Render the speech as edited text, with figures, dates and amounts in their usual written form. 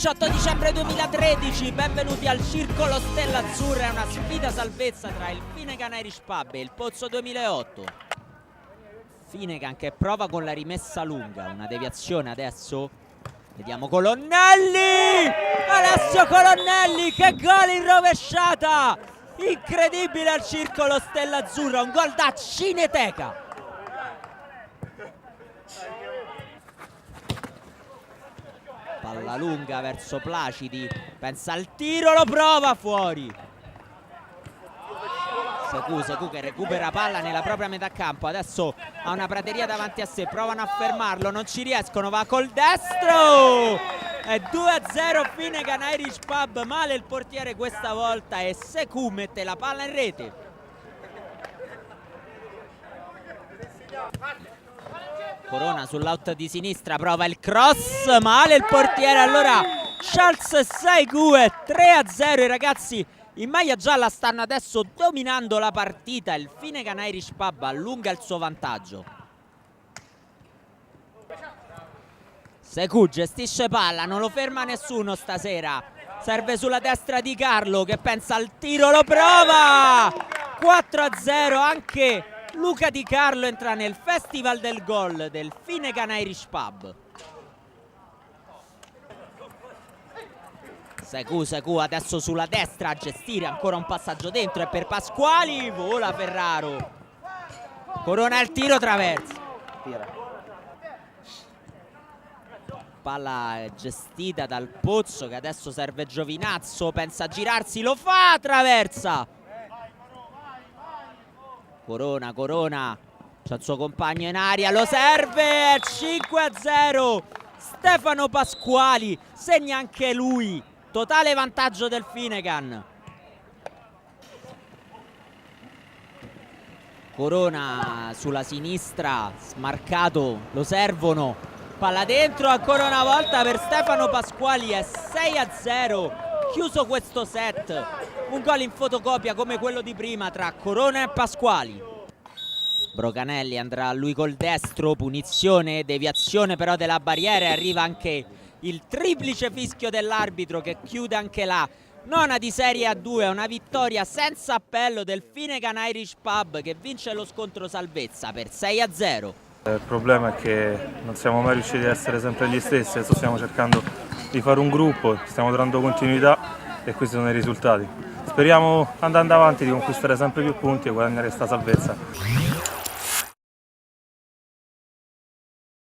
18 dicembre 2013, benvenuti al Circolo Stella Azzurra, è una sfida salvezza tra il Finnegan Irish Pub e il Pozzo 2008. Finnegan che prova con la rimessa lunga, una deviazione adesso, vediamo Colonnelli, Alessio Colonnelli, che gol in rovesciata, incredibile al Circolo Stella Azzurra, un gol da cineteca. Palla lunga verso Placidi, pensa al tiro, lo prova fuori. Secu che recupera palla nella propria metà campo, adesso ha una prateria davanti a sé, provano a fermarlo, non ci riescono, va col destro! È 2-0 Finnegan Irish Pub, male il portiere questa volta e Secu mette la palla in rete. Corona sull'out di sinistra, prova il cross, male il portiere, allora Charles Segue, 3-0, i ragazzi in maglia gialla stanno adesso dominando la partita, il Finnegan Irish Pub allunga il suo vantaggio. Secu gestisce palla, non lo ferma nessuno stasera, serve sulla destra di Carlo che pensa al tiro, lo prova! 4-0, anche Luca Di Carlo entra nel festival del gol del Finnegan Irish Pub. Secu adesso sulla destra a gestire, ancora un passaggio dentro e per Pasquali vola Ferraro. Corona il tiro, traversa. Palla gestita dal Pozzo che adesso serve Giovinazzo, pensa a girarsi, lo fa, traversa. Corona c'è il suo compagno in aria, lo serve, 5-0. Stefano Pasquali segna anche lui, totale vantaggio del Finnegan. Corona sulla sinistra, smarcato, lo servono, palla dentro ancora una volta per Stefano Pasquali, è 6-0, chiuso questo set. Un gol in fotocopia come quello di prima tra Corona e Pasquali. Brocanelli andrà a lui col destro, punizione, deviazione però della barriera e arriva anche il triplice fischio dell'arbitro che chiude anche la nona di Serie A2, una vittoria senza appello del Finnegan Irish Pub che vince lo scontro salvezza per 6-0. Il problema è che non siamo mai riusciti a essere sempre gli stessi, adesso stiamo cercando di fare un gruppo, stiamo dando continuità e questi sono i risultati. Speriamo andando avanti di conquistare sempre più punti e guadagnare questa salvezza.